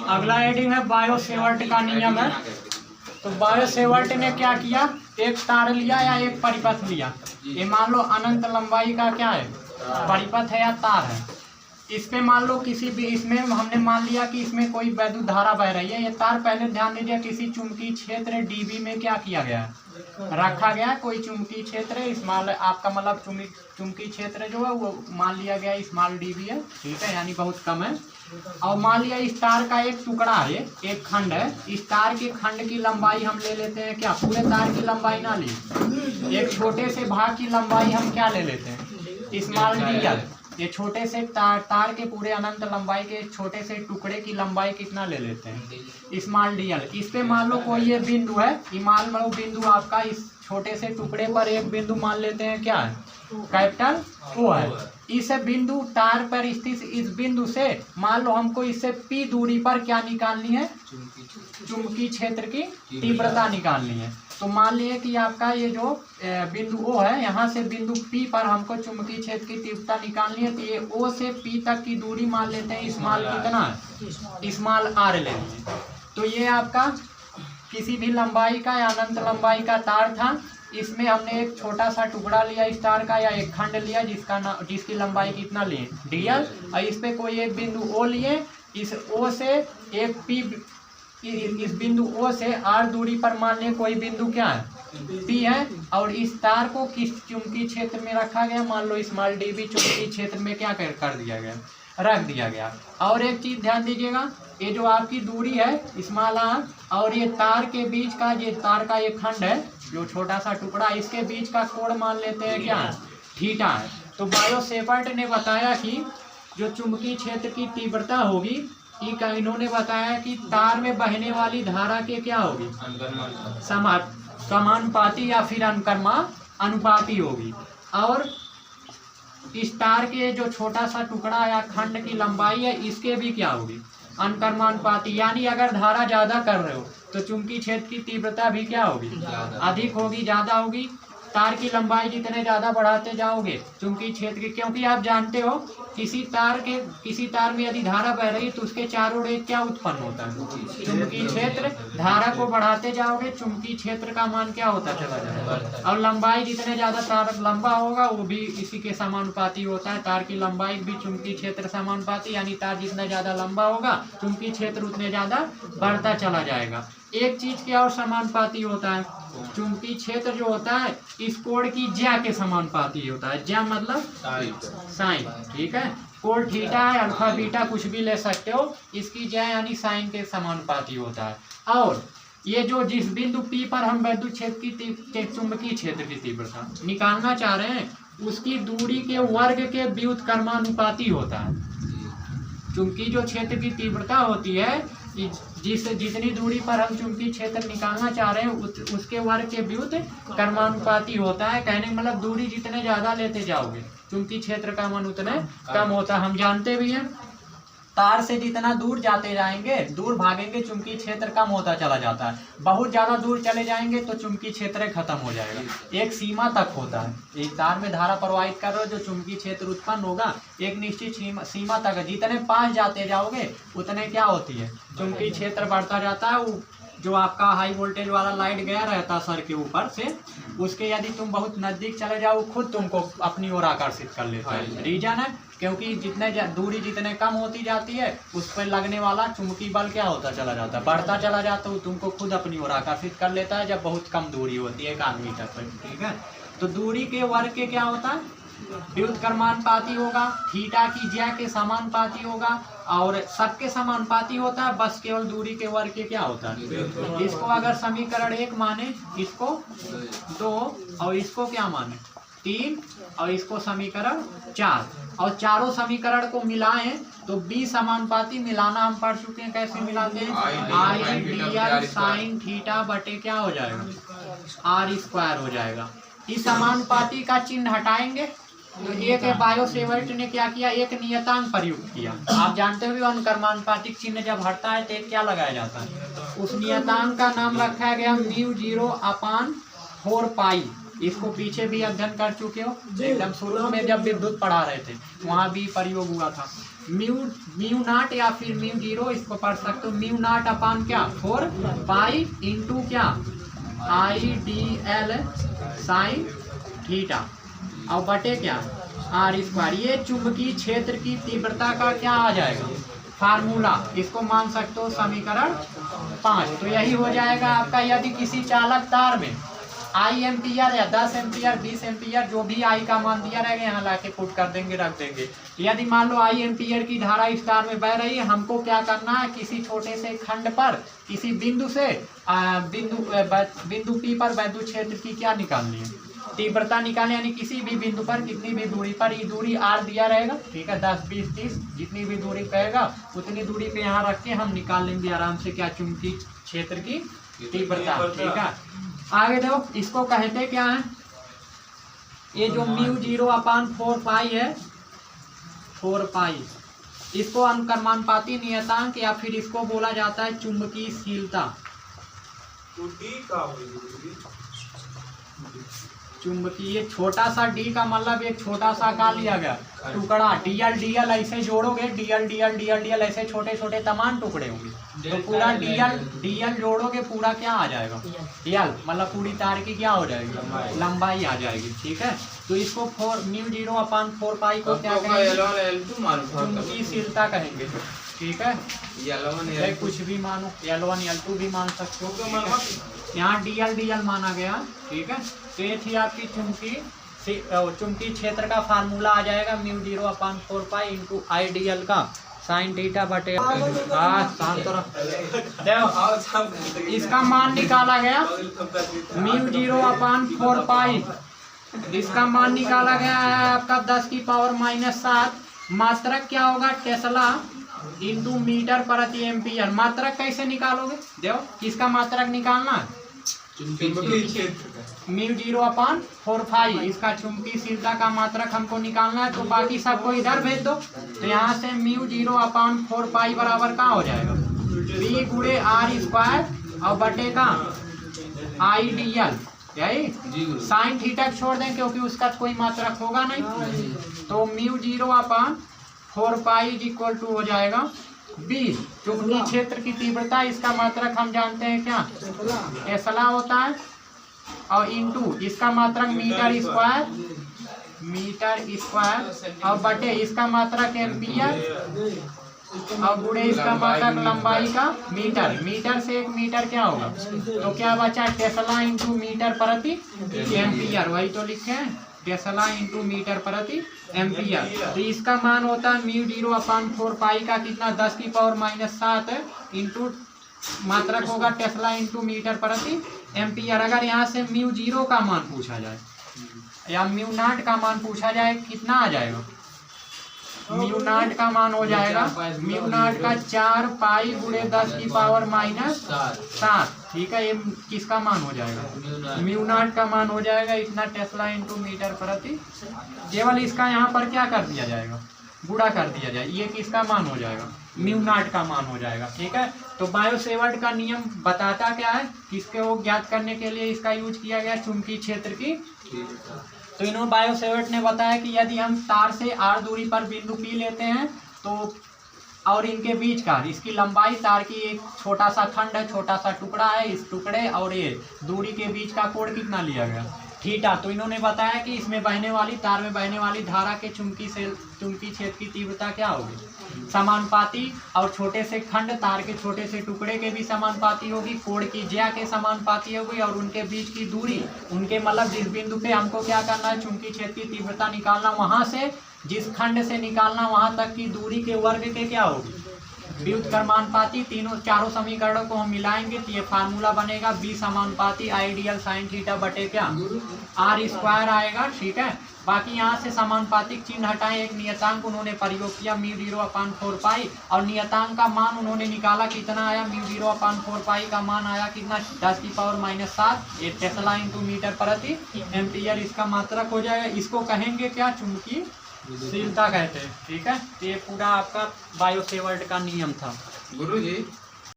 अगला हेडिंग है बायो-सेवर्ट का नियम है। तो बायो-सेवर्ट ने क्या किया, एक तार लिया या एक परिपथ लिया, ये मान लो अनंत लंबाई का क्या है, परिपथ है या तार है। इस पे मान लो किसी भी, इसमें हमने मान लिया कि इसमें कोई वैद्युत धारा बह रही है। ये तार पहले ध्यान दीजिए किसी चुंबकीय क्षेत्र डीबी में क्या किया गया है, रखा गया है। कोई चुंबकीय क्षेत्र स्मॉल, आपका मतलब चुंबकीय क्षेत्र जो है वो मान लिया गया स्मॉल डीबी है, ठीक है, यानी बहुत कम है। और मान लिया इस तार का एक टुकड़ा है, एक खंड है। इस तार के खंड की लंबाई हम ले लेते हैं क्या, पूरे तार की लंबाई ना ली, एक छोटे से भाग की लंबाई हम क्या ले लेते हैं, स्मॉल डीएल। ये छोटे से तार के पूरे अनंत लंबाई के छोटे से टुकड़े की लंबाई कितना ले लेते हैं, स्मॉल डीएल। इस पे मान लो कोई ये बिंदु है, मान लो बिंदु आपका इस छोटे से टुकड़े पर एक बिंदु मान लेते हैं क्या है, कैपिटल ओ है। इस बिंदु तार पर स्थित इस बिंदु से मान लो हमको इससे P दूरी पर क्या निकालनी है, चुंबकीय क्षेत्र की तीव्रता निकालनी है। तो मान लिए कि आपका ये जो बिंदु O है, यहाँ से बिंदु P पर हमको चुंबकीय क्षेत्र की तीव्रता निकालनी है। तो ये O से P तक की दूरी मान लेते हैं स्मॉल कितना है, स्मॉल r ले लीजिए। तो ये आपका किसी भी लंबाई का या अनंत लंबाई का तार था। इसमें हमने एक छोटा सा टुकड़ा लिया इस तार का या एक खंड लिया जिसकी लंबाई कितना लिए dl, और इस पे कोई एक बिंदु O लिए। इस O से एक P, इस बिंदु O से r दूरी पर मान लें कोई बिंदु क्या है, P है। और इस तार को किस चुंबकीय क्षेत्र में रखा गया, मान लो स्मॉल डीबी चुंबकीय क्षेत्र में क्या कर दिया गया, रख दिया गया। और एक चीज ध्यान दीजिएगा, ये जो आपकी दूरी है स्मॉल r और ये तार के बीच का, ये तार का एक खंड है जो छोटा सा टुकड़ा, इसके बीच का कोण मान लेते हैं क्या, थीटा है। तो बायो-सेवर्ट ने बताया कि जो चुंबकीय क्षेत्र की तीव्रता होगी, इन्होंने बताया कि तार में बहने वाली धारा के क्या होगी, समानुपाती या फिर अनुपाती होगी। और इस तार के जो छोटा सा टुकड़ा या खंड की लंबाई है, इसके भी क्या होगी, अनुक्रमानुपाती। यानी अगर धारा ज्यादा कर रहे हो तो चुंबकीय क्षेत्र की तीव्रता भी क्या होगी, अधिक होगी, ज्यादा होगी। तार की लंबाई जितने ज्यादा बढ़ाते जाओगे चुंबकीय क्षेत्र की, क्योंकि आप जानते हो किसी तार में यदि धारा बह रही है तो उसके चारों ओर क्या उत्पन्न होता है, चुंबकीय क्षेत्र। धारा को बढ़ाते जाओगे चुंबकीय क्षेत्र का मान क्या होता चला जाएगा। और लंबाई जितने ज्यादा तार लंबा होगा वो भी इसी के समानुपाती होता है। तार की लंबाई भी चुंबकीय क्षेत्र समानुपाती, यानी तार जितना ज्यादा लंबा होगा चुंबकीय क्षेत्र उतने ज्यादा बढ़ता चला जाएगा। एक चीज क्या और समानुपाती होता है, चुंबकीय क्षेत्र जो होता है इस कोण की ज्या के समानुपाती होता है। ज्या मतलब साइन, ठीक है। कोण थीटा है, अल्फा बीटा कुछ भी ले सकते हो, इसकी ज्या यानी साइन के समानुपाती होता है। और ये जो जिस बिंदु P पर हम वैद्युत क्षेत्र की चुंबकीय क्षेत्र की तीव्रता निकालना चाह रहे हैं, उसकी दूरी के वर्ग के व्युत्क्रमानुपाती होता है। चुंबकीय जो क्षेत्र की तीव्रता होती है, जितनी दूरी पर हम चुंबकीय क्षेत्र निकालना चाह रहे हैं उसके वर्ग के व्युत्क्रमानुपाती होता है। कहने का मतलब दूरी जितने ज्यादा लेते जाओगे चुंबकीय क्षेत्र का मान उतने कम होता है। हम जानते भी हैं तार से जितना दूर जाते जाएंगे, दूर भागेंगे, चुंबकीय क्षेत्र कम होता चला जाता है। बहुत ज्यादा दूर चले जाएंगे तो चुंबकीय क्षेत्र खत्म हो जाएगा। एक सीमा तक होता है, एक तार में धारा प्रवाहित कर रहे हो जो चुंबकीय क्षेत्र उत्पन्न होगा एक निश्चित सीमा तक है। जितने पास जाते जाओगे उतने क्या होती है, चुंबकीय क्षेत्र बढ़ता जाता है। वो जो आपका हाई वोल्टेज वाला लाइट गया रहता है सर के ऊपर से, उसके यदि तुम बहुत नजदीक चले जाओ खुद तुमको अपनी ओर आकर्षित कर लेता है। रीजन है क्योंकि जितने दूरी जितने कम होती जाती है उस पर लगने वाला चुंबकीय बल क्या होता चला जाता है, बढ़ता चला जाता है। तुमको खुद अपनी ओर आकर्षित कर लेता है जब बहुत कम दूरी होती है 1 मीटर पर, ठीक है। तो दूरी के वर्ग के क्या होता है, व्युत्क्रमानुपाती होगा, थीटा की ज्या के समानुपाती होगा, और सबके समानुपाती होता है, बस केवल दूरी के वर्ग के क्या होता है। इसको अगर समीकरण 1 माने, इसको 2 और इसको क्या माने 3 और इसको समीकरण 4, और चारों समीकरण को मिलाएं तो B समानुपाती मिलाना हम पढ़ चुके हैं। कैसे मिलाते हैं, I D L sine theta बटे क्या हो जाएगा r² हो जाएगा। इस समानुपाती का चिन्ह हटाएंगे तो एक बायो-सेवर्ट ने क्या किया, एक नियतांक प्रयुक्त किया। आप जानते हो अनुक्रमानुपातिक चिन्ह जब हटता है तो एक क्या लगाया जाता है, उस नियतांक का नाम रखा गया μ0/4 पाई। इसको पीछे भी अध्ययन कर चुके हो, एकदम शुरू में जब विद्युत पढ़ा रहे थे वहाँ भी प्रयोग हुआ था। म्यू नॉट या फिर म्यू जीरो, इसको पढ़ सकते हो म्यू नॉट अपान क्या 4 पाई इंटू क्या IDL साइन थीटा और बटे क्या R स्क्वायर। ये चुंबकीय क्षेत्र की तीव्रता का क्या आ जाएगा फार्मूला, इसको मान सकते हो समीकरण 5। तो यही हो जाएगा आपका। यदि किसी चालक तार में I एम्पियर या 10 एम्पियर 20 एम्पियर जो भी I का मान दिया रहेगा यहाँ लाके पुट कर देंगे, रख देंगे। यदि मान लो I एम्पियर की धारा इस तार में बह रही है, हमको क्या करना है, किसी छोटे से खंड पर किसी बिंदु से बिंदु P पर वैद्युत क्षेत्र की क्या निकालनी है, तीव्रता निकालनी। यानी किसी भी बिंदु पर कितनी भी दूरी पर, ये दूरी R दिया रहेगा, ठीक है, 10 20 30 जितनी भी दूरी कहेगा उतनी दूरी पे यहाँ रख के हम निकाल लेंगे आराम से क्या चुंबकीय क्षेत्र की तीव्रता, ठीक है। आगे देखो, इसको कहते क्या है, ये जो म्यू जीरो अपान 4 पाई है, 4 पाई, इसको अनुक्रमानुपाती नियतांक या फिर इसको बोला जाता है चुंबकीयशीलता। चुंबकीय छोटा सा डी का मतलब एक छोटा सा का लिया गया टुकड़ा, डीएल ऐसे जोड़ोगे, डीएल ऐसे छोटे छोटे तमाम टुकड़े होंगे, तो पूरा डीएल जोड़ोगे पूरा क्या आ जाएगा, एल मतलब पूरी तार की क्या हो जाएगी, लंबाई आ जाएगी, ठीक है। तो इसको 4 म्यू जीरो अपान 4 पाई को क्या कहेंगे, चुंबकीयशीलता कहेंगे, ठीक है। कुछ भी मानो, L1 L2 भी मान सकते हो, यहाँ डीएल माना गया, ठीक है। तो ये थी आपकी चुंबकीय क्षेत्र का फार्मूला आ जाएगा mu zero upon 4 pi into IDL का साइन थीटा बटे देखो इसका मान निकाला गया म्यू जीरो अपान 4 पाई, इसका मान निकाला गया है आपका 10 की पावर -7। मात्रक क्या होगा, टेस्ला इंटू मीटर प्रति एम्पियर। मात्रक कैसे निकालोगे, देखो किसका मात्रक निकालना है, म्यू जीरो अपान 4 पाई, इसका चुंबकीयशीलता का मात्रक हमको निकालना है। तो बाकी सबको इधर भेज दो, तो यहाँ से म्यू जीरो अपान 4 पाई बराबर क्या हो जाएगा, B गुणे R स्क्वायर और बटे का IDL, यही साइन थीटा छोड़ दें क्योंकि उसका कोई मात्रक होगा नहीं। तो mu zero upon 4 pi is equal to हो जाएगा B चुंबकीय क्षेत्र की तीव्रता, इसका मात्रक हम जानते हैं क्या, टेस्ला होता है, और इंटू इसका मात्रक मीटर स्क्वायर और बटे इसका मात्रक एम्पियर और गुणे इसका मात्रक लंबाई का मीटर से 1 मीटर क्या होगा, तो क्या बचा टेस्ला इंटू मीटर प्रति एम्पियर, वही तो लिखे हैं टेस्ला इंटू मीटर प्रति एम्पियर। तो इसका मान होता है म्यू जीरो अपान 4 पाई का कितना 10 की पावर -7 इंटू मात्रक होगा टेस्ला इंटू मीटर प्रति एम्पियर। अगर यहाँ से म्यू जीरो का मान पूछा जाए या म्यू नॉट का मान पूछा जाए कितना आ जाएगा, म्यू नॉट का मान हो जाएगा म्यू नॉट का 4 पाई गुणे 10 की पावर -7, ठीक है। ये किसका मान हो जाएगा, म्यू नॉट का मान हो जाएगा इतना टेस्ला इंटू मीटर प्रति, केवल इसका यहाँ पर क्या कर दिया जाएगा, गुणा कर दिया जाए, ये किसका मान हो जाएगा, म्यू नॉट का मान हो जाएगा, ठीक है। तो बायो-सेवर्ट का नियम बताता क्या है, किसके वो ज्ञात करने के लिए इसका यूज किया गया, चुंबकीय क्षेत्र की। तो इन्होंने बायो-सेवर्ट ने बताया कि यदि हम तार से R दूरी पर बिंदु P लेते हैं तो और इनके बीच का इसकी लंबाई, तार की एक छोटा सा खंड है, छोटा सा टुकड़ा है, इस टुकड़े और ये दूरी के बीच का कोण कितना लिया गया, थीटा। तो इन्होंने बताया कि इसमें बहने वाली तार में बहने वाली धारा के चुंबकीय क्षेत्र की तीव्रता क्या होगी, समानुपाती, और छोटे से खंड तार के छोटे से टुकड़े के भी समानुपाती होगी, कोण की ज्या के समानुपाती होगी, और उनके बीच की दूरी, उनके मतलब जिस बिंदु पे हमको क्या करना है, चुंबकीय क्षेत्र की तीव्रता निकालना, वहां से जिस खंड से निकालना वहां तक की दूरी के वर्ग के क्या होगी, व्युत्क्रमानुपाती। चारों समीकरणों को हम मिलाएंगे तो ये फार्मूला बनेगा B समानुपाती IDL साइन थीटा बटे क्या R स्क्वायर आएगा, ठीक है। बाकी यहाँ से समानुपातिक चिन्ह हटाएं, एक नियतांक उन्होंने प्रयोग किया म्यू जीरो अपान 4 पाई, और नियतांक का मान उन्होंने निकाला कितना आया, म्यू जीरो अपान 4 पाई का मान आया कितना 10 की पावर -7, ये टेस्ला इंटू मीटर प्रति एम्पियर इसका मात्रक हो जाएगा। इसको कहेंगे क्या, चुंबकीयशीलता कहते हैं, ठीक है। ये पूरा आपका बायो-सेवर्ट का नियम था। गुरुजी